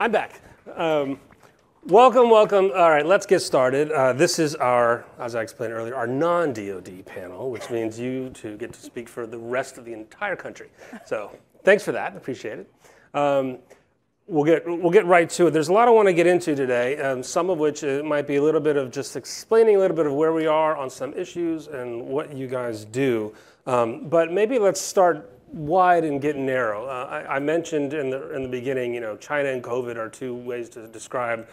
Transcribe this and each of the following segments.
I'm back. Welcome. All right, let's get started. This is our, as I explained earlier, our non-DoD panel, which means you two get to speak for the rest of the entire country. So thanks for that. Appreciate it. We'll get right to it. There's a lot I want to get into today, some of which might be a little bit of just explaining a little bit of where we are on some issues and what you guys do. But maybe let's start wide and get narrow. I mentioned in the beginning, China and COVID are two ways to describe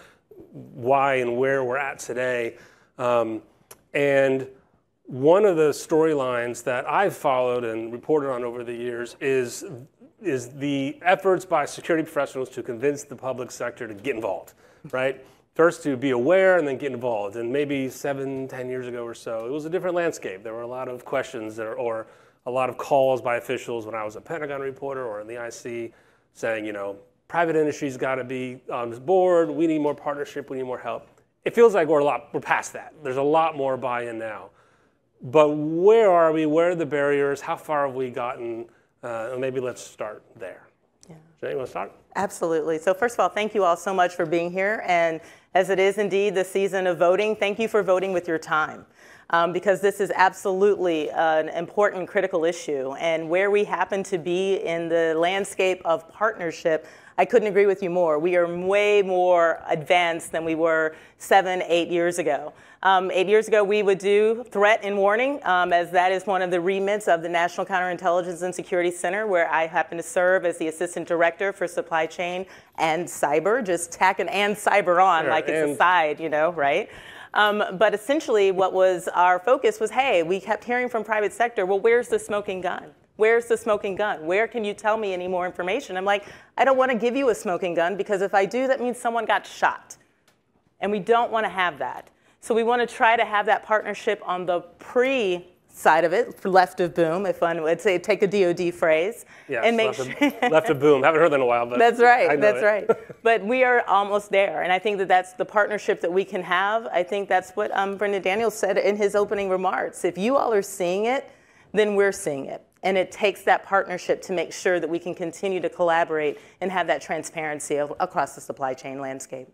why and where we're at today. And one of the storylines that I've followed and reported on over the years is the efforts by security professionals to convince the public sector to get involved, right? First to be aware and then get involved. And maybe 7-10 years ago or so, it was a different landscape. There were a lot of questions or a lot of calls by officials when I was a Pentagon reporter or in the IC saying, private industry's got to be on this board. We need more partnership. We need more help. It feels like we're past that. There's a lot more buy-in now. But where are we? Where are the barriers? How far have we gotten? Maybe let's start there. Yeah. Jeanette, you want to start? Absolutely. So first of all, thank you all so much for being here. And as it is indeed the season of voting, thank you for voting with your time. Because this is absolutely an important, critical issue. And where we happen to be in the landscape of partnership, I couldn't agree with you more. We are way more advanced than we were 7-8 years ago. 8 years ago, we would do threat and warning, as that is one of the remits of the National Counterintelligence and Security Center, where I happen to serve as the Assistant Director for Supply Chain and Cyber, just tacking and cyber on sure, like it's a side, right? But essentially what was our focus was, hey, we kept hearing from private sector, well, where's the smoking gun? Where's the smoking gun? Where can you tell me any more information? I'm like, I don't want to give you a smoking gun because if I do, that means someone got shot. And we don't want to have that. So we want to try to have that partnership on the pre-side of it, left of boom, if one would say, take a DoD phrase. Yes, and make left of boom. Haven't heard that in a while, but that's right, that's right. But we are almost there, and I think that that's the partnership that we can have. I think that's what Brendan Daniels said in his opening remarks. If you all are seeing it, then we're seeing it. And it takes that partnership to make sure that we can continue to collaborate and have that transparency across the supply chain landscape.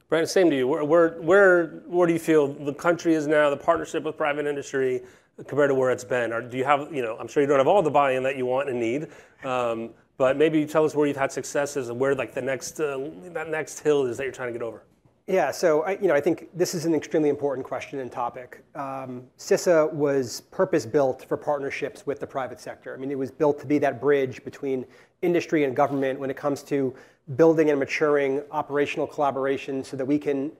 Brandon, same to you. Where do you feel the country is now, the partnership with private industry, compared to where it's been? Or do you have, I'm sure you don't have all the buy-in that you want and need, but maybe tell us where you've had successes and where like the next that next hill is that you're trying to get over. Yeah, so I think this is an extremely important question and topic. CISA was purpose-built for partnerships with the private sector. I mean, it was built to be that bridge between industry and government when it comes to building and maturing operational collaboration so that we can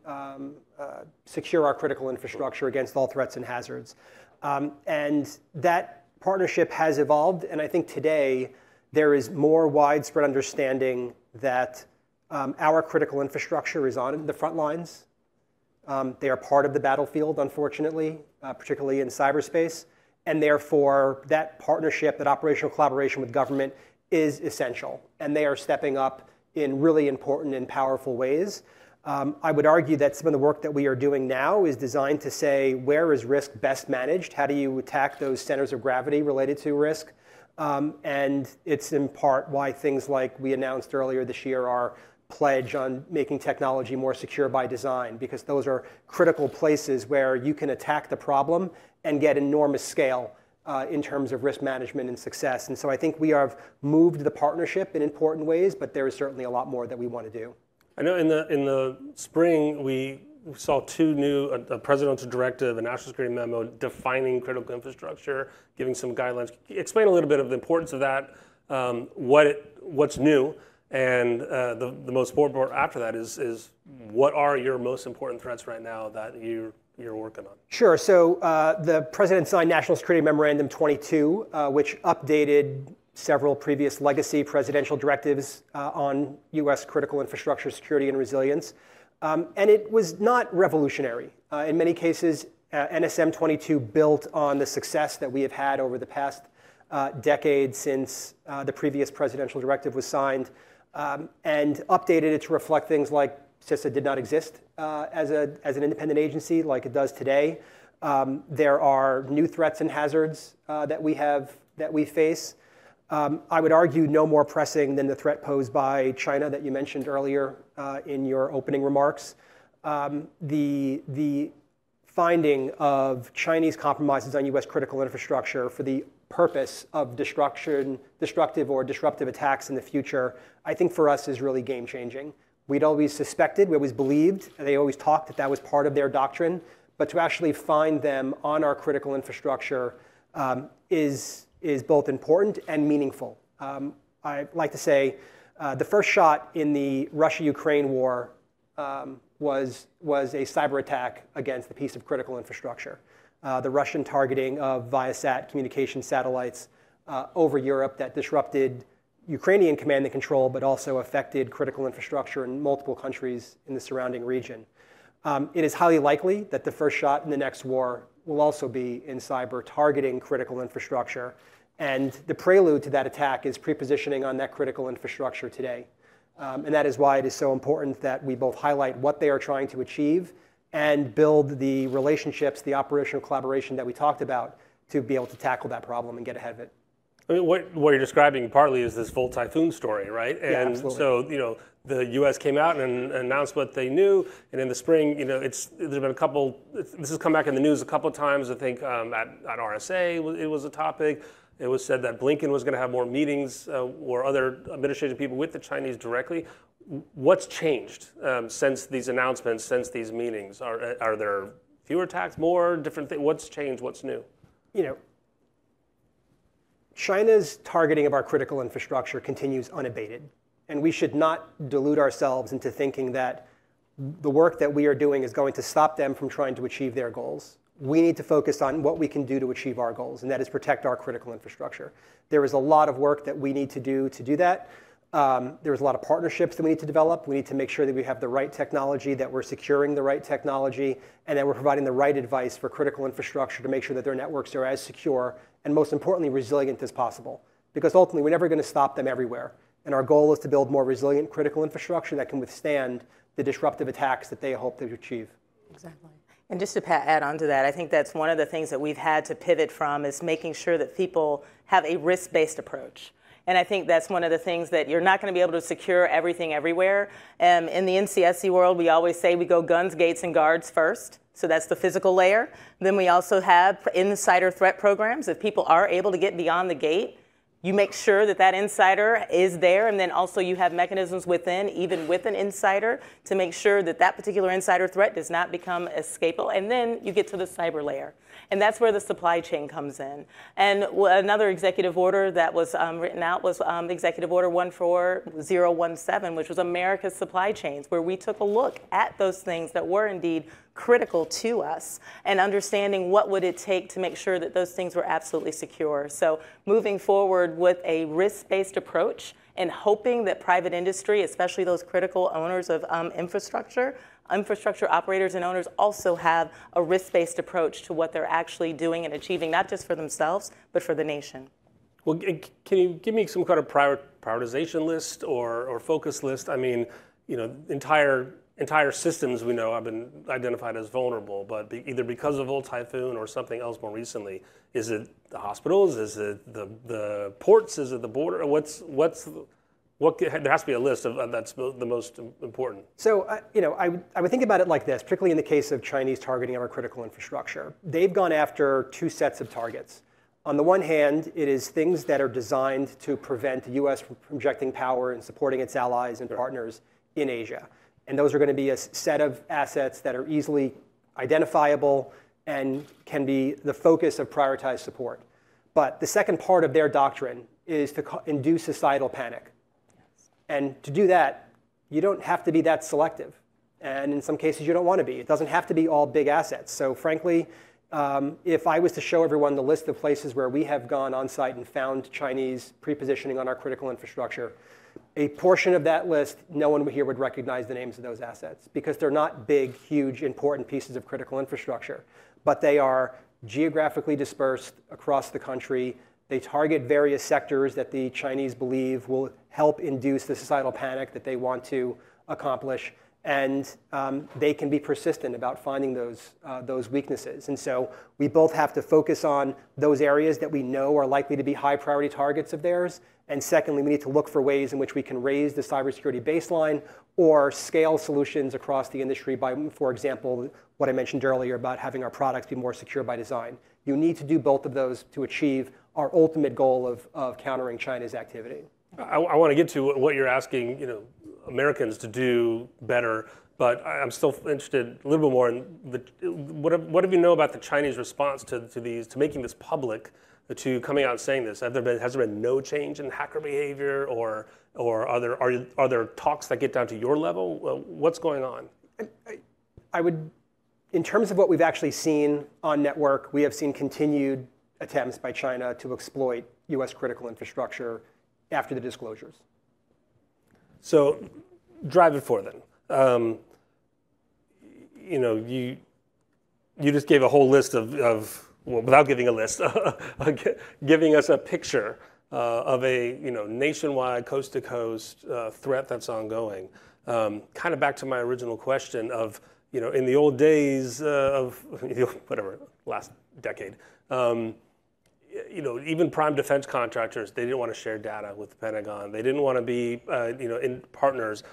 secure our critical infrastructure against all threats and hazards. And that partnership has evolved, and I think today there is more widespread understanding that our critical infrastructure is on the front lines. They are part of the battlefield, unfortunately, particularly in cyberspace. And therefore, that partnership, that operational collaboration with government is essential. And they are stepping up in really important and powerful ways. I would argue that some of the work that we are doing now is designed to say, where is risk best managed? How do you attack those centers of gravity related to risk? And it's in part why things like we announced earlier this year are pledge on making technology more secure by design, because those are critical places where you can attack the problem and get enormous scale in terms of risk management and success. And so I think we have moved the partnership in important ways, but there is certainly a lot more that we want to do. I know in the spring we saw two new, a presidential directive, a national security memo defining critical infrastructure, giving some guidelines. Explain a little bit of the importance of that, what's new. And the most important part after that is what are your most important threats right now that you're working on? Sure. So the President signed National Security Memorandum 22, which updated several previous legacy presidential directives on U.S. critical infrastructure security and resilience. And it was not revolutionary. In many cases, NSM 22 built on the success that we have had over the past decade since the previous presidential directive was signed. And updated it to reflect things like CISA did not exist as an independent agency like it does today. There are new threats and hazards that we face. I would argue no more pressing than the threat posed by China that you mentioned earlier in your opening remarks. The finding of Chinese compromises on U.S. critical infrastructure for the purpose of destructive or disruptive attacks in the future, I think for us is really game-changing. We'd always suspected, we always believed, and they always talked that that was part of their doctrine, but to actually find them on our critical infrastructure is both important and meaningful. I like to say the first shot in the Russia-Ukraine war was a cyber attack against the piece of critical infrastructure. The Russian targeting of Viasat communication satellites over Europe that disrupted Ukrainian command and control, but also affected critical infrastructure in multiple countries in the surrounding region. It is highly likely that the first shot in the next war will also be in cyber targeting critical infrastructure. And the prelude to that attack is prepositioning on that critical infrastructure today. And that is why it is so important that we both highlight what they are trying to achieve and build the relationships, the operational collaboration that we talked about to be able to tackle that problem and get ahead of it. I mean, what you're describing partly is this Volt Typhoon story, right? And yeah, absolutely. So, the U.S. came out and announced what they knew, and in the spring, there's been a couple. This has come back in the news a couple of times. I think at RSA it was a topic. It was said that Blinken was going to have more meetings or other administration people with the Chinese directly. What's changed since these announcements, since these meetings? Are there fewer attacks, more different things? What's changed? What's new? China's targeting of our critical infrastructure continues unabated. And we should not delude ourselves into thinking that the work that we are doing is going to stop them from trying to achieve their goals. We need to focus on what we can do to achieve our goals, and that is protect our critical infrastructure. There is a lot of work that we need to do that. There's a lot of partnerships that we need to develop. We need to make sure that we have the right technology, that we're securing the right technology, and that we're providing the right advice for critical infrastructure to make sure that their networks are as secure and, most importantly, resilient as possible. Because ultimately, we're never going to stop them everywhere. And our goal is to build more resilient critical infrastructure that can withstand the disruptive attacks that they hope to achieve. Exactly. And just to add on to that, I think that's one of the things that we've had to pivot from is making sure that people have a risk-based approach. And I think that's one of the things that you're not going to be able to secure everything everywhere. In the NCSC world, we always say we go guns, gates, and guards first. So that's the physical layer. Then we also have insider threat programs. If people are able to get beyond the gate, you make sure that that insider is there, and then also you have mechanisms within, even with an insider, to make sure that that particular insider threat does not become escapable. And then you get to the cyber layer. And that's where the supply chain comes in. And another executive order that was written out was Executive Order 14017, which was America's supply chains, where we took a look at those things that were indeed critical to us and understanding what would it take to make sure that those things were absolutely secure. So moving forward with a risk-based approach and hoping that private industry, especially those critical owners of infrastructure operators and owners also have a risk-based approach to what they're actually doing and achieving, not just for themselves, but for the nation. Well, can you give me some kind of prioritization list or focus list? I mean, entire systems we know have been identified as vulnerable, but either because of Volt Typhoon or something else more recently. Is it the hospitals? Is it the ports? Is it the border? There has to be a list of that's the most important. So, I would think about it like this, particularly in the case of Chinese targeting of our critical infrastructure. They've gone after two sets of targets. On the one hand, it is things that are designed to prevent the U.S. from projecting power and supporting its allies and partners in Asia. And those are going to be a set of assets that are easily identifiable and can be the focus of prioritized support. But the second part of their doctrine is to induce societal panic. And to do that, you don't have to be that selective. And in some cases, you don't want to be. It doesn't have to be all big assets. So frankly, if I was to show everyone the list of places where we have gone on site and found Chinese pre-positioning on our critical infrastructure, a portion of that list, no one here would recognize the names of those assets because they're not big, huge, important pieces of critical infrastructure. But they are geographically dispersed across the country. They target various sectors that the Chinese believe will help induce the societal panic that they want to accomplish. And they can be persistent about finding those weaknesses. And so we both have to focus on those areas that we know are likely to be high priority targets of theirs. And secondly, we need to look for ways in which we can raise the cybersecurity baseline or scale solutions across the industry by, for example, what I mentioned earlier about having our products be more secure by design. You need to do both of those to achieve our ultimate goal of countering China's activity. I want to get to what you're asking, Americans to do better, but I'm still interested a little bit more in what do you know about the Chinese response to making this public, to coming out and saying this? Has there been no change in hacker behavior, or are there talks that get down to your level? What's going on? I would, in terms of what we've actually seen on network, we have seen continued attempts by China to exploit U.S. critical infrastructure after the disclosures. So, drive it forward then. You just gave a whole list of well, without giving a list, giving us a picture of a nationwide, coast-to-coast threat that's ongoing. Kind of back to my original question of in the old days of whatever last decade. Even prime defense contractors, they didn't want to share data with the Pentagon. They didn't want to be, in partners.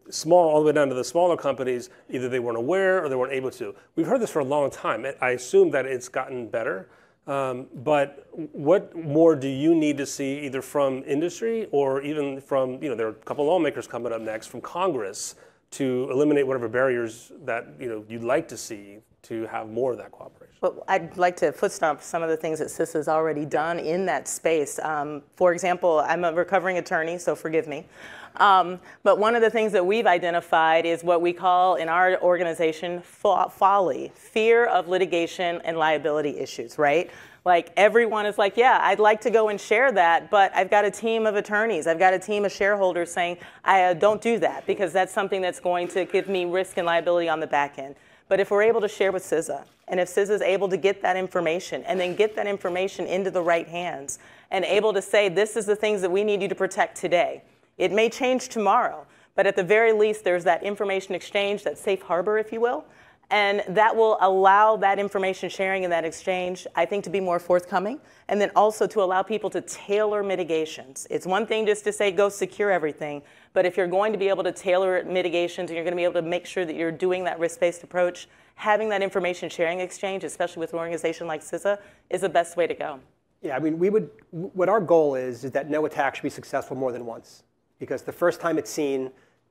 Small, all the way down to the smaller companies, either they weren't aware or they weren't able to. We've heard this for a long time. I assume that it's gotten better. But what more do you need to see either from industry or even from, there are a couple of lawmakers coming up next from Congress to eliminate whatever barriers that you'd like to see to have more of that cooperation? Well, I'd like to foot stomp some of the things that CISA has already done in that space. For example, I'm a recovering attorney, so forgive me. But one of the things that we've identified is what we call in our organization folly, fear of litigation and liability issues, right? Like everyone is like, yeah, I'd like to go and share that, but I've got a team of attorneys, I've got a team of shareholders saying, I don't do that because that's something that's going to give me risk and liability on the back end. But if we're able to share with CISA, and if CISA is able to get that information and then get that information into the right hands and able to say, this is the things that we need you to protect today. It may change tomorrow, but at the very least, there's that information exchange, that safe harbor, if you will, and that will allow that information sharing and that exchange, I think, to be more forthcoming, and then also to allow people to tailor mitigations. It's one thing just to say, go secure everything, but if you're going to be able to tailor mitigations and you're going to be able to make sure that you're doing that risk-based approach, having that information sharing exchange, especially with an organization like CISA, is the best way to go. Yeah, I mean, what our goal is that no attack should be successful more than once. Because the first time it's seen,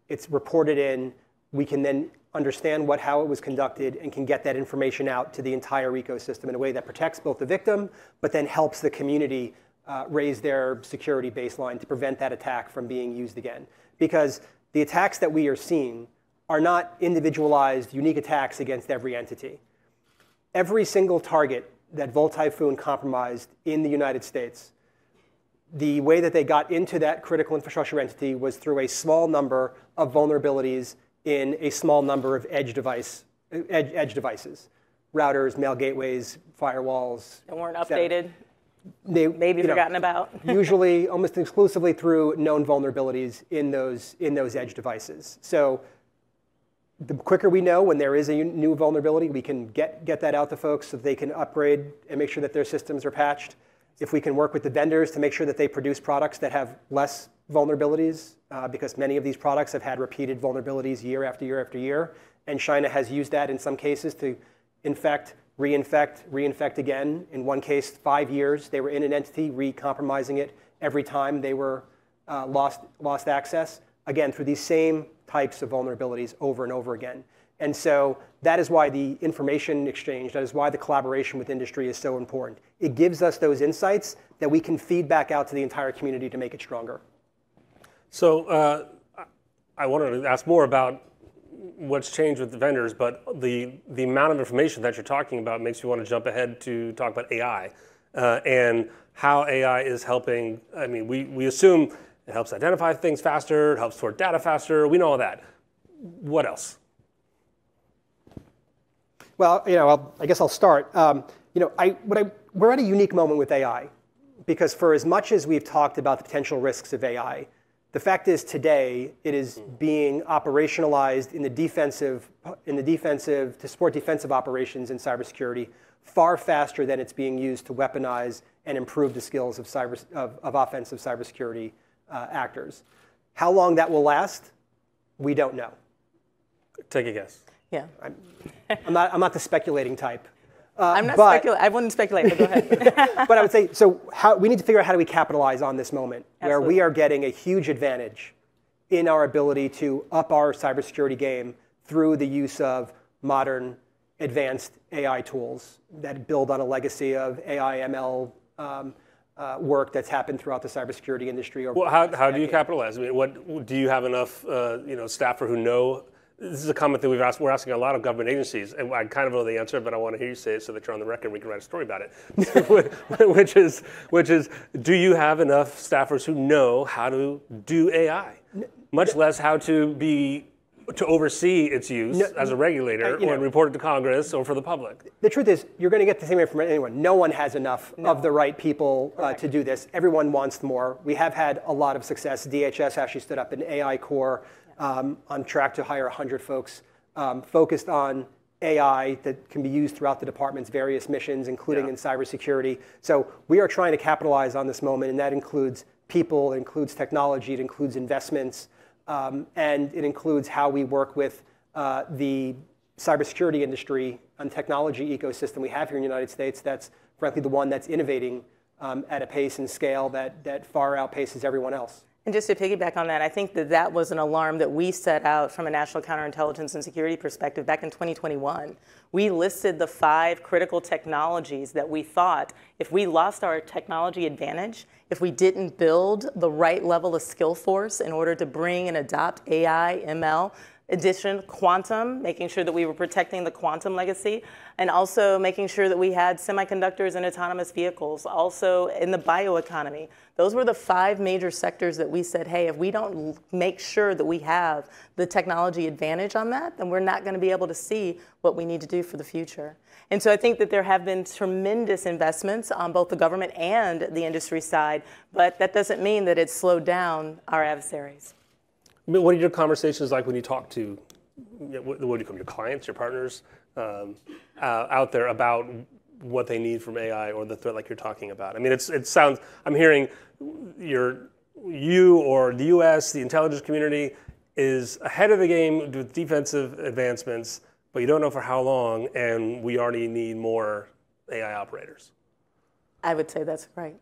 it's reported in, we can then understand how it was conducted and can get that information out to the entire ecosystem in a way that protects both the victim, but then helps the community raise their security baseline to prevent that attack from being used again. Because the attacks that we are seeing are not individualized, unique attacks against every entity. Every single target that Volt Typhoon compromised in the United States, the way that they got into that critical infrastructure entity was through a small number of vulnerabilities in a small number of edge devices, routers, mail gateways, firewalls. That weren't updated, they, maybe forgotten about. Usually, almost exclusively through known vulnerabilities in those edge devices. So the quicker we know when there is a new vulnerability, we can get that out to folks so that they can upgrade and make sure that their systems are patched. If we can work with the vendors to make sure that they produce products that have less vulnerabilities, because many of these products have had repeated vulnerabilities year after year after year, and China has used that in some cases to infect, reinfect again. In one case, 5 years, they were in an entity, re-compromising it every time they were lost access, again, through these same types of vulnerabilities over and over again. And so that is why the information exchange, that is why the collaboration with industry is so important. It gives us those insights that we can feed back out to the entire community to make it stronger. So I wanted to ask more about what's changed with the vendors, but the amount of information that you're talking about makes me want to jump ahead to talk about AI and how AI is helping. I mean, we assume it helps identify things faster, it helps sort data faster. We know all that. What else? Well, I guess I'll start. We're at a unique moment with AI, because for as much as we've talked about the potential risks of AI, The fact is today it is being operationalized in the defensive to support defensive operations in cybersecurity far faster than it's being used to weaponize and improve the skills of offensive cybersecurity actors. How long that will last, we don't know. Take a guess. Yeah. I'm not the speculating type. I'm not speculating. I wouldn't speculate, but go ahead. But I would say, so we need to figure out how do we capitalize on this moment where we are getting a huge advantage in our ability to up our cybersecurity game through the use of modern, advanced AI tools that build on a legacy of AI, ML work that's happened throughout the cybersecurity industry. Well, how do you capitalize? I mean, what do you have enough staffer who know? This is a comment that we're asking a lot of government agencies, and I kind of know the answer, but I want to hear you say it so that you're on the record and we can write a story about it. which is, do you have enough staffers who know how to do AI, much less how to oversee its use as a regulator or report it to Congress or for the public? The truth is, you're going to get the same information from anyone. No one has enough of the right people to do this. Everyone wants more. We have had a lot of success. DHS actually stood up an AI core. On track to hire 100 folks focused on AI that can be used throughout the department's various missions, including in cybersecurity. So we are trying to capitalize on this moment, and that includes people, it includes technology, it includes investments, and it includes how we work with the cybersecurity industry and technology ecosystem we have here in the United States. That's frankly the one that's innovating at a pace and scale that far outpaces everyone else. And just to piggyback on that, I think that was an alarm that we set out from a national counterintelligence and security perspective back in 2021. We listed the 5 critical technologies that we thought if we lost our technology advantage, if we didn't build the right level of skill force in order to bring and adopt AI, ML, addition, quantum, making sure that we were protecting the quantum legacy, and also making sure that we had semiconductors and autonomous vehicles, also in the bioeconomy. Those were the 5 major sectors that we said, hey, if we don't make sure that we have the technology advantage on that, then we're not going to be able to see what we need to do for the future. And so I think that there have been tremendous investments on both the government and the industry side, but that doesn't mean that it's slowed down our adversaries. I mean, what are your conversations like when you talk to your clients, your partners out there about what they need from AI or the threat like you're talking about? I mean, it sounds, I'm hearing you or the US, the intelligence community is ahead of the game with defensive advancements, but you don't know for how long, and we already need more AI operators. I would say that's right.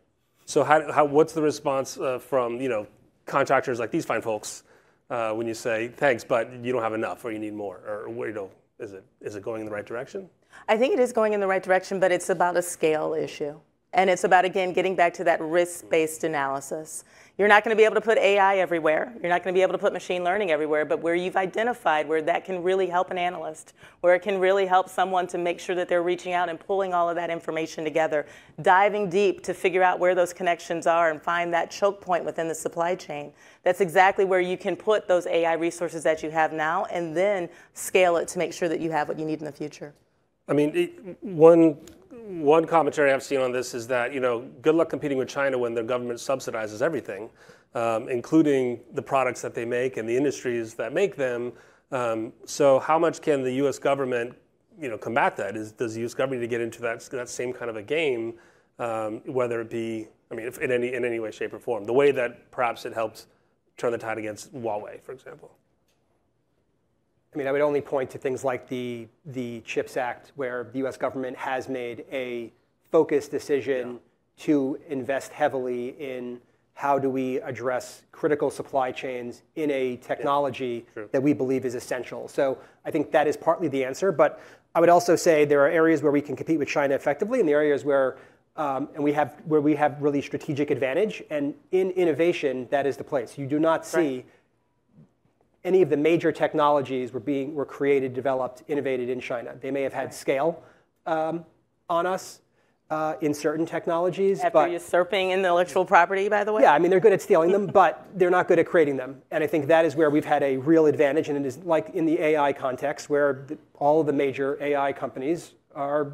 So what's the response from contractors like these fine folks when you say, thanks, but you don't have enough or you need more? Or is it going in the right direction? I think it is going in the right direction, but it's about a scale issue. And it's about, again, getting back to that risk-based analysis. You're not going to be able to put AI everywhere. You're not going to be able to put machine learning everywhere, but where you've identified where that can really help an analyst, where it can really help someone to make sure that they're reaching out and pulling all of that information together, diving deep to figure out where those connections are and find that choke point within the supply chain. That's exactly where you can put those AI resources that you have now and then scale it to make sure that you have what you need in the future. I mean, one commentary I've seen on this is that, good luck competing with China when their government subsidizes everything, including the products that they make and the industries that make them. So how much can the U.S. government, combat that? Does the U.S. government need to get into that same kind of a game, whether it be, in any way, shape, or form, the way that perhaps it helped turn the tide against Huawei, for example? I would only point to things like the CHIPS Act, where the U.S. government has made a focused decision to invest heavily in how do we address critical supply chains in a technology that we believe is essential. So I think that is partly the answer. But I would also say there are areas where we can compete with China effectively, and the areas where we have really strategic advantage. And in innovation, that is the place. You do not see any of the major technologies were created, developed, innovated in China. They may have had scale on us in certain technologies. After usurping intellectual property, by the way? Yeah, they're good at stealing them, but they're not good at creating them. And I think that is where we've had a real advantage, and it is like in the AI context, where all of the major AI companies are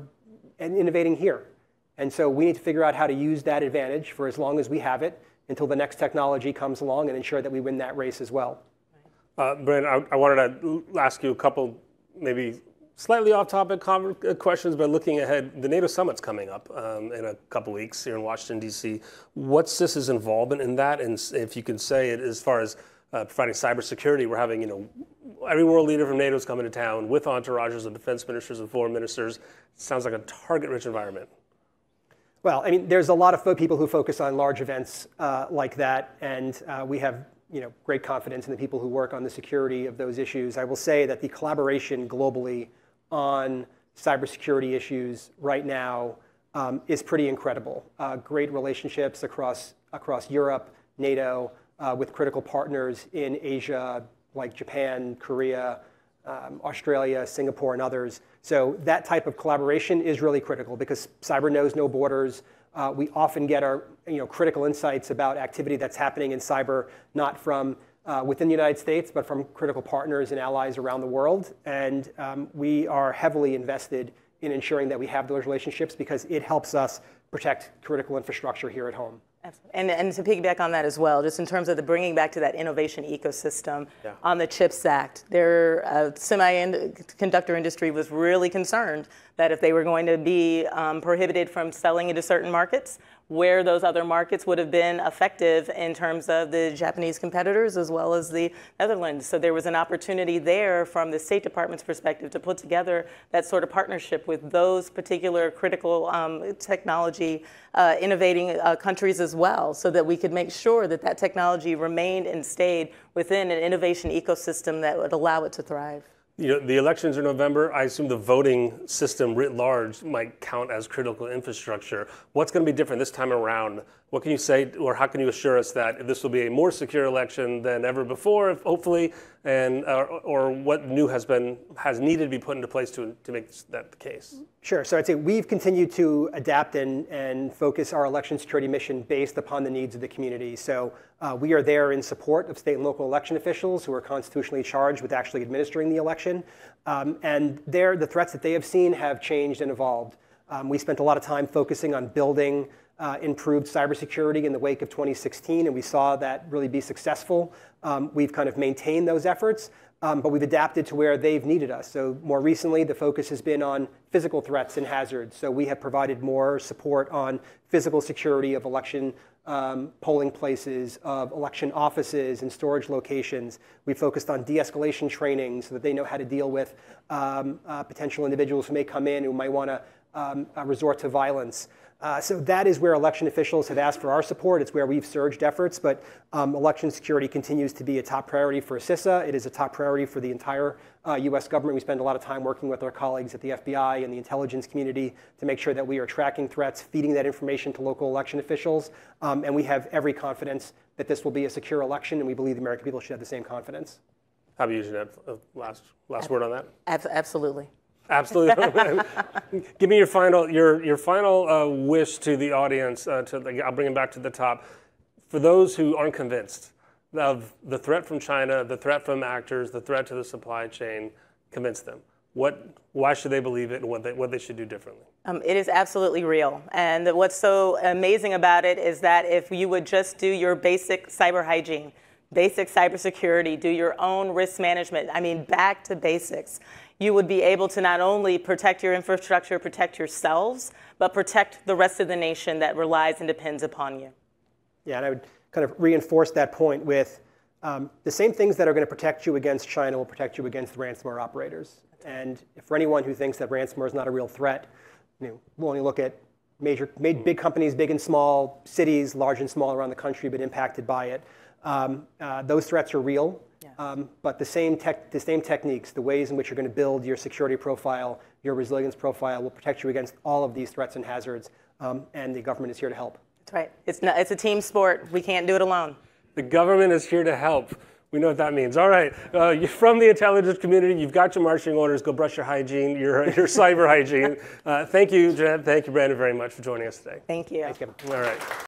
innovating here. And so we need to figure out how to use that advantage for as long as we have it until the next technology comes along and ensure that we win that race as well. Brandon, I wanted to ask you a couple maybe slightly off-topic questions, but looking ahead, the NATO summit's coming up in a couple weeks here in Washington, D.C. What's CISA's involvement in that? And if you can say it as far as providing cybersecurity, we're having, every world leader from NATO is coming to town with entourages of defense ministers and foreign ministers. Sounds like a target-rich environment. Well, I mean, there's a lot of people who focus on large events like that, and we have great confidence in the people who work on the security of those issues. I will say that the collaboration globally on cybersecurity issues right now is pretty incredible. Great relationships across Europe, NATO, with critical partners in Asia like Japan, Korea, Australia, Singapore, and others. So that type of collaboration is really critical because cyber knows no borders. We often get our critical insights about activity that's happening in cyber, not from within the United States, but from critical partners and allies around the world. And we are heavily invested in ensuring that we have those relationships because it helps us protect critical infrastructure here at home. And to piggyback on that as well, just in terms of the bringing back to that innovation ecosystem on the CHIPS Act, their semiconductor industry was really concerned that if they were going to be prohibited from selling into certain markets, where those other markets would have been effective in terms of the Japanese competitors as well as the Netherlands. So there was an opportunity there from the State Department's perspective to put together that sort of partnership with those particular critical technology innovating countries as well, so that we could make sure that that technology remained and stayed within an innovation ecosystem that would allow it to thrive. The elections are November. I assume the voting system writ large might count as critical infrastructure. What's going to be different this time around? What can you say, or how can you assure us that this will be a more secure election than ever before, hopefully, and or what new has needed to be put into place to make that the case? Sure. So I'd say we've continued to adapt and focus our election security mission based upon the needs of the community. So we are there in support of state and local election officials who are constitutionally charged with actually administering the election. And the threats that they have seen have changed and evolved. We spent a lot of time focusing on building improved cybersecurity in the wake of 2016, and we saw that really be successful. We've kind of maintained those efforts, but we've adapted to where they've needed us. So more recently, the focus has been on physical threats and hazards. So we have provided more support on physical security of election polling places, of election offices and storage locations. We focused on de-escalation training so that they know how to deal with potential individuals who may come in who might want to resort to violence. So that is where election officials have asked for our support. It's where we've surged efforts, but election security continues to be a top priority for CISA. It is a top priority for the entire US government. We spend a lot of time working with our colleagues at the FBI and the intelligence community to make sure that we are tracking threats, feeding that information to local election officials, and we have every confidence that this will be a secure election, and we believe the American people should have the same confidence. How about you, Jeanette? Last word on that? Absolutely. Absolutely. Give me your final wish to the audience. I'll bring it back to the top. For those who aren't convinced of the threat from China, the threat from actors, the threat to the supply chain, convince them. Why should they believe it, and what they should do differently? It is absolutely real. And what's so amazing about it is that if you would just do your basic cyber hygiene, basic cybersecurity, do your own risk management, back to basics, you would be able to not only protect your infrastructure, protect yourselves, but protect the rest of the nation that relies and depends upon you. Yeah, and I would kind of reinforce that point with the same things that are going to protect you against China will protect you against ransomware operators. And for anyone who thinks that ransomware is not a real threat, we'll only look at big companies, big and small, cities, large and small around the country, but impacted by it. Those threats are real. But the same techniques, the ways in which you're going to build your security profile, your resilience profile, will protect you against all of these threats and hazards, and the government is here to help. That's right. It's a team sport. We can't do it alone. The government is here to help. We know what that means. All right, you're from the intelligence community. You've got your marching orders. Go brush your hygiene, your cyber hygiene. Thank you, Jeanette. Thank you, Brandon, very much for joining us today. Thank you. Thanks, Kevin. All right.